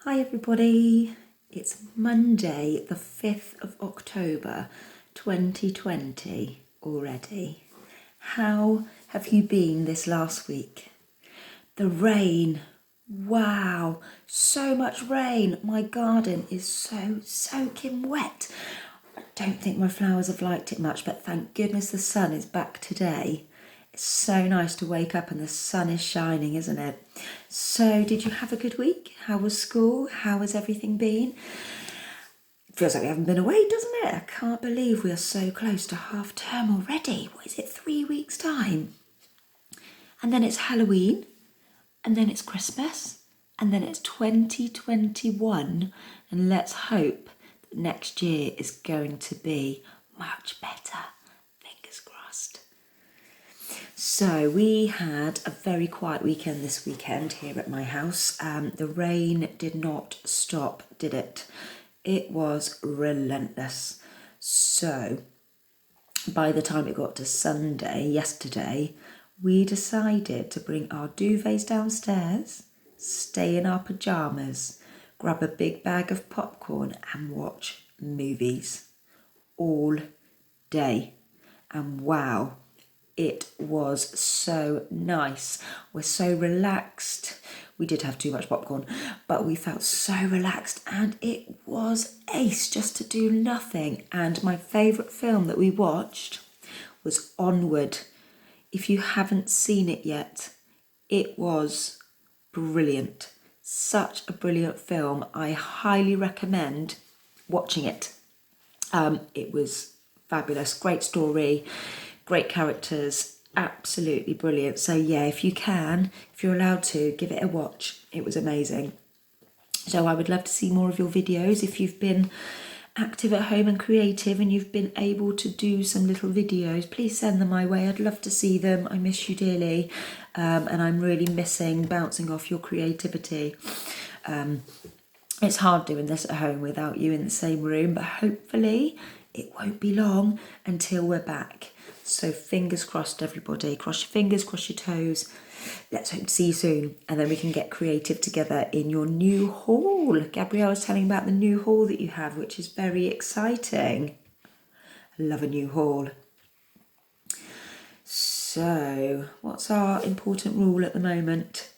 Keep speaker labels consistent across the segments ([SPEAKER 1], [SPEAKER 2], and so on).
[SPEAKER 1] Hi everybody, it's Monday the 5th of October 2020 already. How have you been this last week? The rain, wow, so much rain. My garden is so soaking wet. I don't think my flowers have liked it much, but thank goodness the sun is back today. It's so nice to wake up and the sun is shining, isn't it? So, did you have a good week? How was school? How has everything been? It feels like we haven't been away, doesn't it? I can't believe we are so close to half term already. What is it, 3 weeks' time? And then it's Halloween, and then it's Christmas, and then it's 2021. And let's hope that next year is going to be much better. Fingers crossed. So we had a very quiet weekend this weekend here at my house. The rain did not stop, did it? It was relentless. So by the time it got to Sunday, yesterday, we decided to bring our duvets downstairs, stay in our pyjamas, grab a big bag of popcorn and watch movies all day. And wow, it was so nice. We're so relaxed. We did have too much popcorn, but we felt so relaxed and it was ace just to do nothing. And my favourite film that we watched was Onward. If you haven't seen it yet, it was brilliant. Such a brilliant film. I highly recommend watching it. It was fabulous. Great story, great characters, absolutely brilliant. So yeah, if you can, if you're allowed to, give it a watch. It was amazing. So I would love to see more of your videos. If you've been active at home and creative and you've been able to do some little videos, please send them my way. I'd love to see them. I miss you dearly, and I'm really missing bouncing off your creativity. It's hard doing this at home without you in the same room, but hopefully it won't be long until we're back. So fingers crossed, everybody. Cross your fingers, cross your toes. Let's hope to see you soon, and then we can get creative together in your new hall. Gabrielle was telling about the new hall that you have, which is very exciting. I love a new hall. So, what's our important rule at the moment?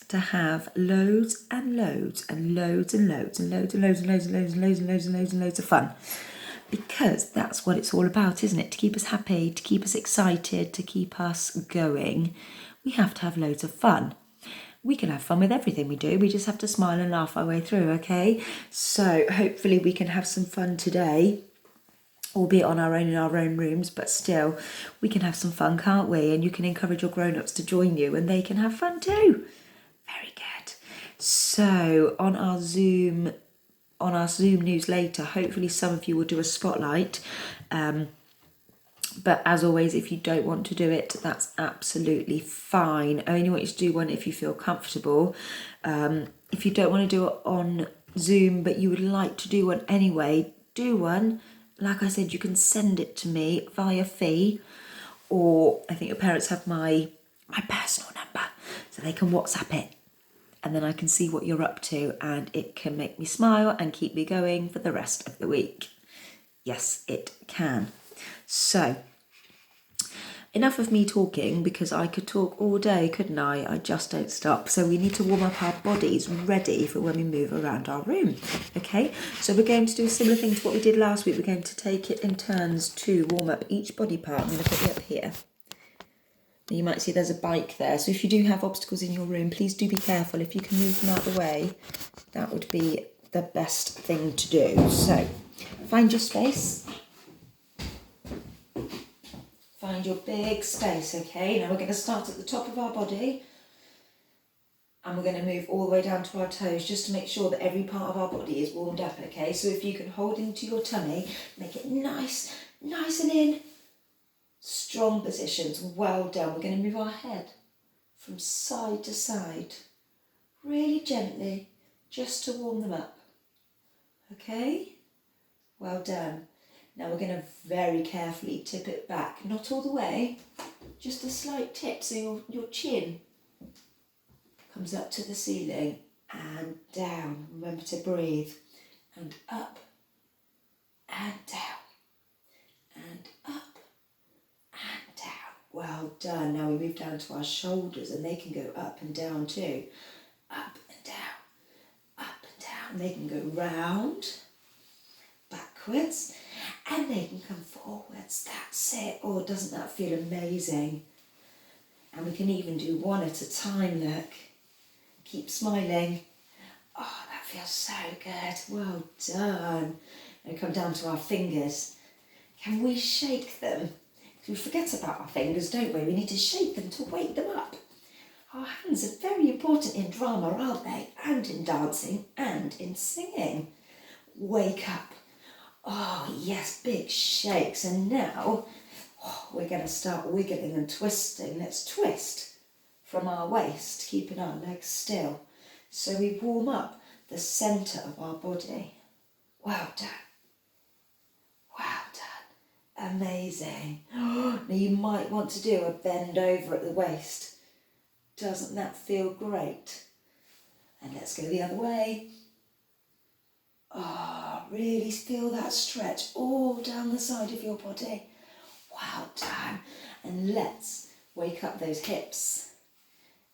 [SPEAKER 1] To have loads and loads and loads and loads and loads and loads and loads and loads and loads and loads and loads and loads of fun. Because that's what it's all about, isn't it? To keep us happy, to keep us excited, to keep us going, we have to have loads of fun. We can have fun with everything we do. We just have to smile and laugh our way through, okay? So hopefully we can have some fun today, albeit on our own in our own rooms, but still we can have some fun, can't we? And you can encourage your grown-ups to join you and they can have fun too. Very good. So on our Zoom news later, hopefully some of you will do a spotlight, but as always, if you don't want to do it, that's absolutely fine. I only want you to do one if you feel comfortable. If you don't want to do it on Zoom but you would like to do one anyway, do one. Like I said, you can send it to me via Fee, or I think your parents have my personal number, so they can WhatsApp it. And then I can see what you're up to and it can make me smile and keep me going for the rest of the week. Yes, it can. So, enough of me talking, because I could talk all day, couldn't I? I just don't stop. So we need to warm up our bodies ready for when we move around our room. Okay, so we're going to do a similar thing to what we did last week. We're going to take it in turns to warm up each body part. I'm going to put you up here. You might see there's a bike there, so if you do have obstacles in your room, please do be careful. If you can move them out of the way, that would be the best thing to do. So find your space, find your big space. Okay, now we're going to start at the top of our body and we're going to move all the way down to our toes, just to make sure that every part of our body is warmed up. Okay, so if you can hold into your tummy, make it nice and in. Strong positions, well done. We're going to move our head from side to side, really gently, just to warm them up. Okay, well done. Now we're going to very carefully tip it back, not all the way, just a slight tip, so your chin comes up to the ceiling and down. Remember to breathe. And up and down. And up and down. Well done. Now we move down to our shoulders and they can go up and down too. Up and down. Up and down. They can go round, backwards, and they can come forwards. That's it. Oh, doesn't that feel amazing? And we can even do one at a time, look. Keep smiling. Oh, that feels so good. Well done. Now come down to our fingers. Can we shake them? Because we forget about our fingers, don't we? We need to shake them to wake them up. Our hands are very important in drama, aren't they? And in dancing and in singing. Wake up. Oh, yes, big shakes. And now we're going to start wiggling and twisting. Let's twist from our waist, keeping our legs still. So we warm up the centre of our body. Well done. Well done. Amazing. Now you might want to do a bend over at the waist. Doesn't that feel great? And let's go the other way. Oh, really feel that stretch all down the side of your body. Well done. And let's wake up those hips.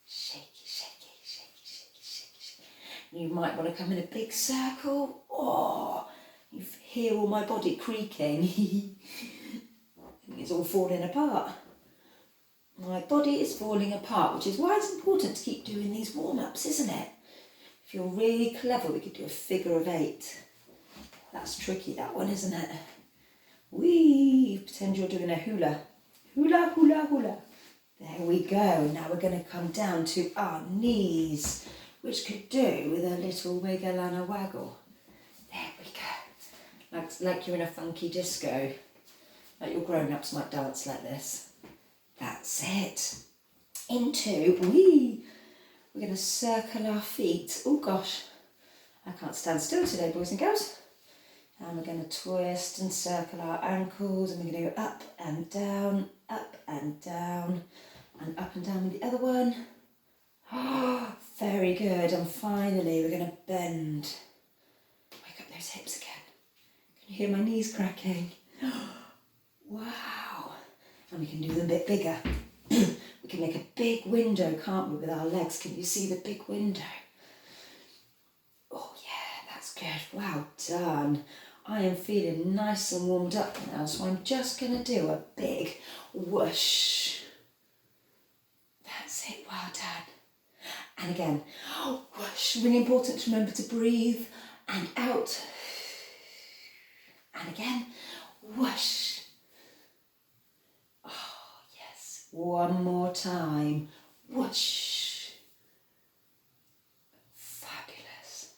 [SPEAKER 1] Shaky, shaky, shaky, shaky, shaky, shaky. You might want to come in a big circle. Oh, you hear all my body creaking. I think it's all falling apart. My body is falling apart, which is why it's important to keep doing these warm-ups, isn't it? If you're really clever, we could do a figure of 8. That's tricky, that one, isn't it? Whee! Pretend you're doing a hula. Hula, hula, hula. There we go. Now we're going to come down to our knees, which could do with a little wiggle and a waggle. There we go. Like you're in a funky disco. Like your grown-ups might dance like this. That's it. We're going to circle our feet. Oh gosh, I can't stand still today, boys and girls. And we're going to twist and circle our ankles, and we're going to go up and down, and up and down with the other one. Oh, very good. And finally, we're going to bend. Wake up those hips again. Can you hear my knees cracking? Wow. And we can do them a bit bigger. We can make a big window, can't we, with our legs? Can you see the big window? Oh yeah, that's good. Well done. I am feeling nice and warmed up now, so I'm just going to do a big whoosh. That's it, well done. And again, whoosh. Really important to remember to breathe and out. And again, whoosh. One more time. Whoosh. Fabulous.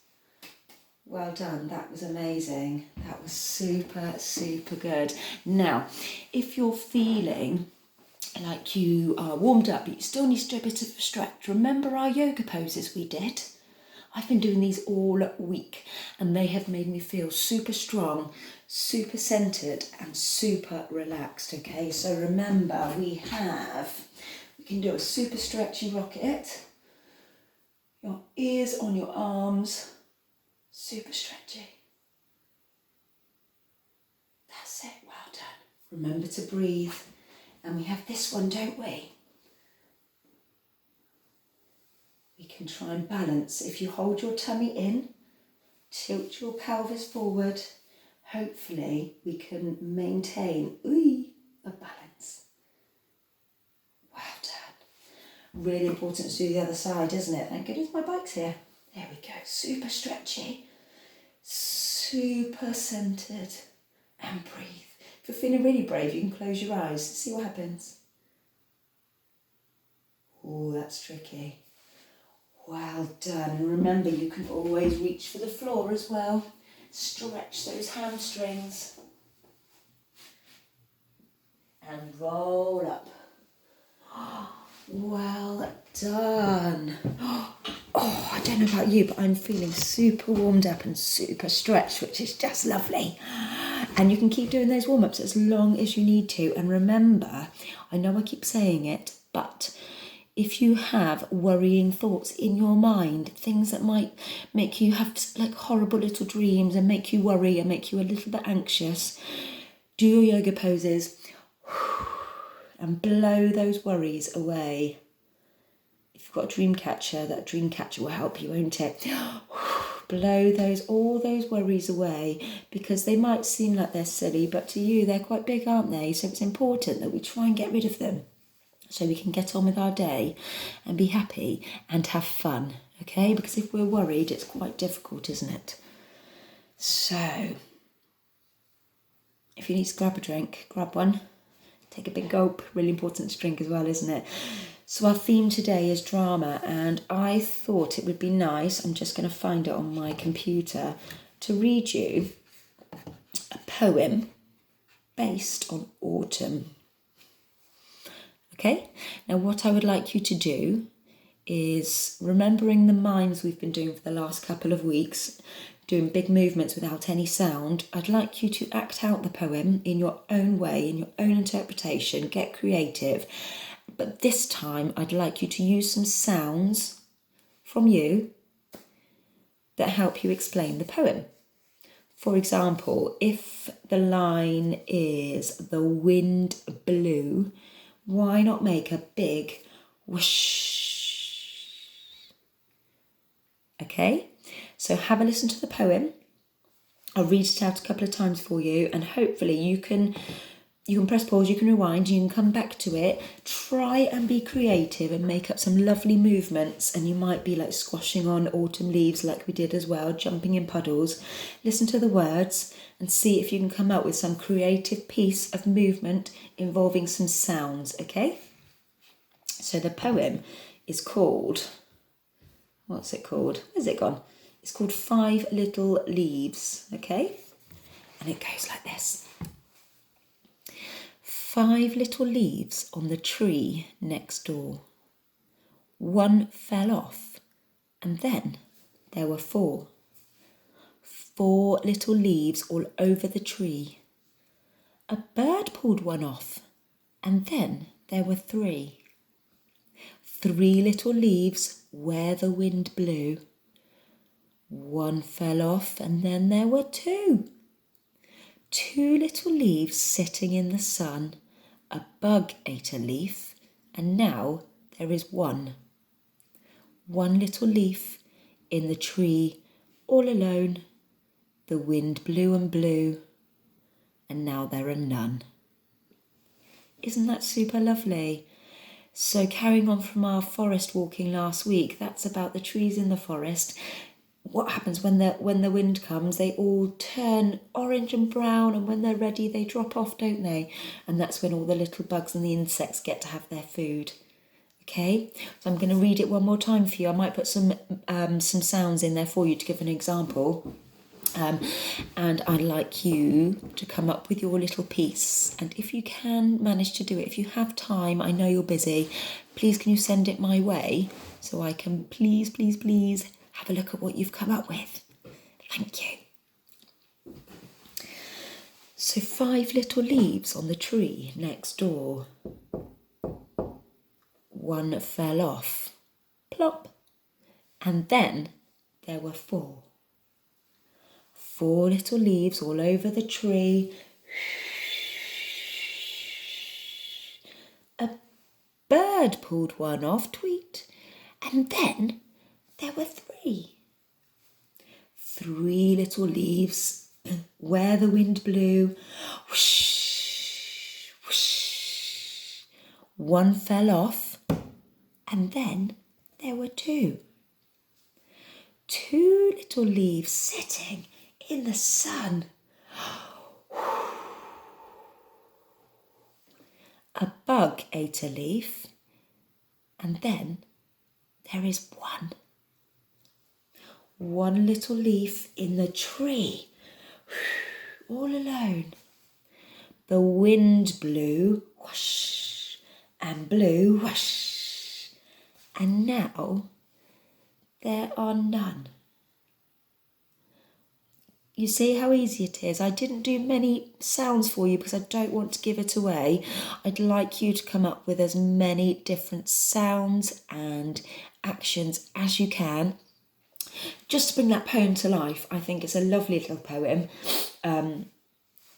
[SPEAKER 1] Well done. That was amazing. That was super, super good. Now, if you're feeling like you are warmed up, but you still need to do a bit of a stretch, remember our yoga poses we did? I've been doing these all week and they have made me feel super strong, super centered and super relaxed, okay? So remember, we can do a super stretchy rocket, your ears on your arms, super stretchy. That's it, well done. Remember to breathe. And we have this one, don't we? We can try and balance. If you hold your tummy in, tilt your pelvis forward, hopefully we can maintain a balance. Well done. Really important to do the other side, isn't it? Thank goodness my bike's here. There we go. Super stretchy, super centered, and breathe. If you're feeling really brave, you can close your eyes. See what happens. Oh, that's tricky. Well done. And remember, you can always reach for the floor as well. Stretch those hamstrings. And roll up. Well done. Oh, I don't know about you, but I'm feeling super warmed up and super stretched, which is just lovely. And you can keep doing those warm-ups as long as you need to. And remember, I know I keep saying it, but if you have worrying thoughts in your mind, things that might make you have like horrible little dreams and make you worry and make you a little bit anxious, do your yoga poses and blow those worries away. If you've got a dream catcher, that dream catcher will help you, won't it? Blow all those worries away, because they might seem like they're silly, but to you they're quite big, aren't they? So it's important that we try and get rid of them so we can get on with our day and be happy and have fun, okay? Because if we're worried, it's quite difficult, isn't it? So if you need to grab a drink, grab one. Take a big gulp, really important to drink as well, isn't it? So our theme today is drama, and I thought it would be nice, I'm just going to find it on my computer, to read you a poem based on autumn. Okay? Now what I would like you to do is, remembering the mimes we've been doing for the last couple of weeks, doing big movements without any sound, I'd like you to act out the poem in your own way, in your own interpretation, get creative. But this time I'd like you to use some sounds from you that help you explain the poem. For example, if the line is "the wind blew," why not make a big whoosh? Okay? So have a listen to the poem. I'll read it out a couple of times for you, and hopefully you can press pause, you can rewind, you can come back to it. Try and be creative and make up some lovely movements, and you might be like squashing on autumn leaves like we did as well, jumping in puddles. Listen to the words and see if you can come up with some creative piece of movement involving some sounds, okay? So the poem is called, what's it called? Where's it gone? It's called 5 Little Leaves, okay? And it goes like this. 5 little leaves on the tree next door. One fell off, and then there were 4. 4 little leaves all over the tree. A bird pulled one off, and then there were 3. 3 little leaves where the wind blew. One fell off, and then there were 2. 2 little leaves sitting in the sun. A bug ate a leaf, and now there is 1. 1 little leaf in the tree, all alone. The wind blew and blew, and now there are none. Isn't that super lovely? So carrying on from our forest walking last week, that's about the trees in the forest. What happens when the wind comes? They all turn orange and brown, and when they're ready they drop off, don't they? And that's when all the little bugs and the insects get to have their food. Okay, so I'm going to read it one more time for you. I might put some sounds in there for you to give an example. And I'd like you to come up with your little piece. And if you can manage to do it, if you have time, I know you're busy, please can you send it my way so I can please have a look at what you've come up with. Thank you. So 5 little leaves on the tree next door. One fell off, plop, and then there were 4. 4 little leaves all over the tree. A bird pulled one off, tweet, and then there were 3. 3 little leaves where the wind blew. Whoosh, whoosh. One fell off, and then there were 2. 2 little leaves sitting in the sun. A bug ate a leaf, and then there is 1. 1 little leaf in the tree, all alone. The wind blew, whoosh, and blew, whoosh, and now there are none. You see how easy it is. I didn't do many sounds for you because I don't want to give it away. I'd like you to come up with as many different sounds and actions as you can, just to bring that poem to life. I think it's a lovely little poem.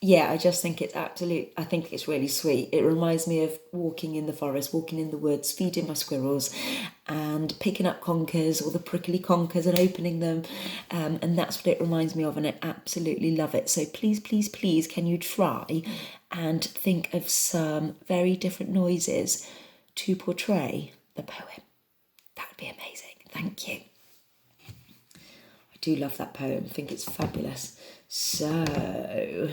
[SPEAKER 1] I just think I think it's really sweet. It reminds me of walking in the forest, walking in the woods, feeding my squirrels and picking up conkers, or the prickly conkers, and opening them. And that's what it reminds me of, and I absolutely love it. So please, please, please, can you try and think of some very different noises to portray the poem? That would be amazing. Thank you. I do love that poem. I think it's fabulous. So,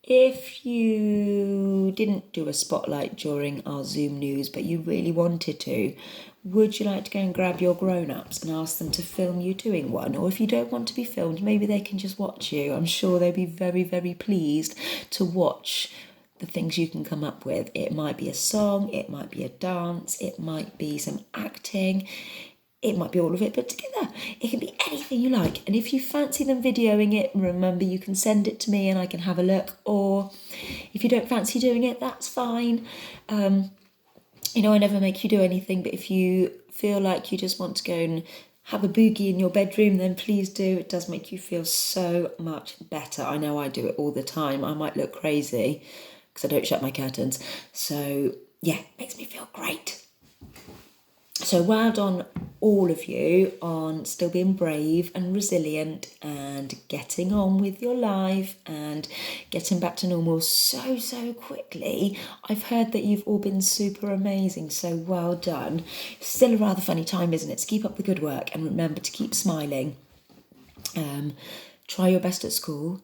[SPEAKER 1] if you didn't do a spotlight during our Zoom news, but you really wanted to, would you like to go and grab your grown-ups and ask them to film you doing one? Or if you don't want to be filmed, maybe they can just watch you. I'm sure they'd be very, very pleased to watch the things you can come up with. It might be a song, it might be a dance, it might be some acting, it might be all of it put together. It can be anything you like. And if you fancy them videoing it, remember you can send it to me and I can have a look. Or if you don't fancy doing it, that's fine. I never make you do anything, but if you feel like you just want to go and have a boogie in your bedroom, then please do. It does make you feel so much better. I know I do it all the time. I might look crazy because I don't shut my curtains. So yeah, makes me feel great. So well done all of you on still being brave and resilient and getting on with your life and getting back to normal so quickly. I've heard that you've all been super amazing, so well done. Still a rather funny time, isn't it? So keep up the good work and remember to keep smiling. Try your best at school.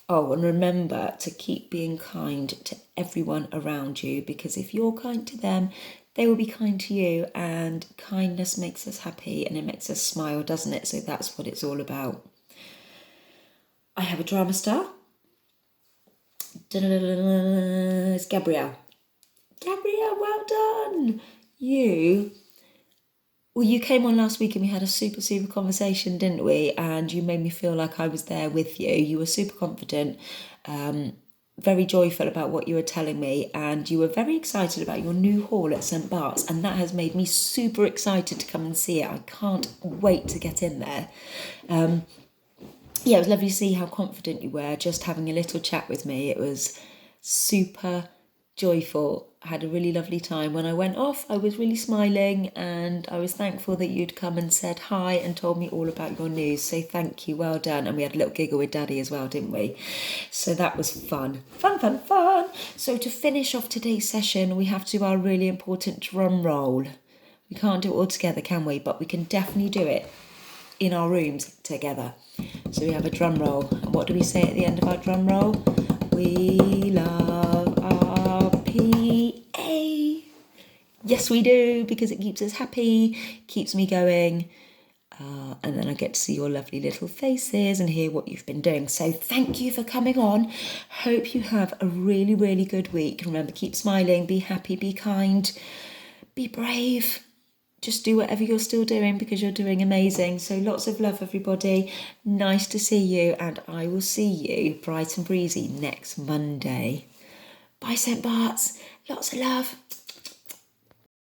[SPEAKER 1] Oh, and remember to keep being kind to everyone around you, because if you're kind to them, they will be kind to you, and kindness makes us happy and it makes us smile, doesn't it? So that's what it's all about. I have a drama star. It's Gabrielle. Gabrielle, well done. You came on last week and we had a super conversation, didn't we? And you made me feel like I was there with you. You were super confident, very joyful about what you were telling me, and you were very excited about your new hall at St Barts, and that has made me super excited to come and see it. I can't wait to get in there. It was lovely to see how confident you were, just having a little chat with me. It was super joyful. I had a really lovely time. When I went off, I was really smiling, and I was thankful that you'd come and said hi and told me all about your news. So thank you, well done. And we had a little giggle with Daddy as well, didn't we? So that was fun. Fun. So to finish off today's session, we have to do our really important drum roll. We can't do it all together, can we? But we can definitely do it in our rooms together. So we have a drum roll. And what do we say at the end of our drum roll? We love RPA. Yes, we do, because it keeps us happy, keeps me going. And then I get to see your lovely little faces and hear what you've been doing. So thank you for coming on. Hope you have a really, really good week. Remember, keep smiling, be happy, be kind, be brave. Just do whatever you're still doing, because you're doing amazing. So lots of love, everybody. Nice to see you, and I will see you bright and breezy next Monday. Bye, St Barts. Lots of love.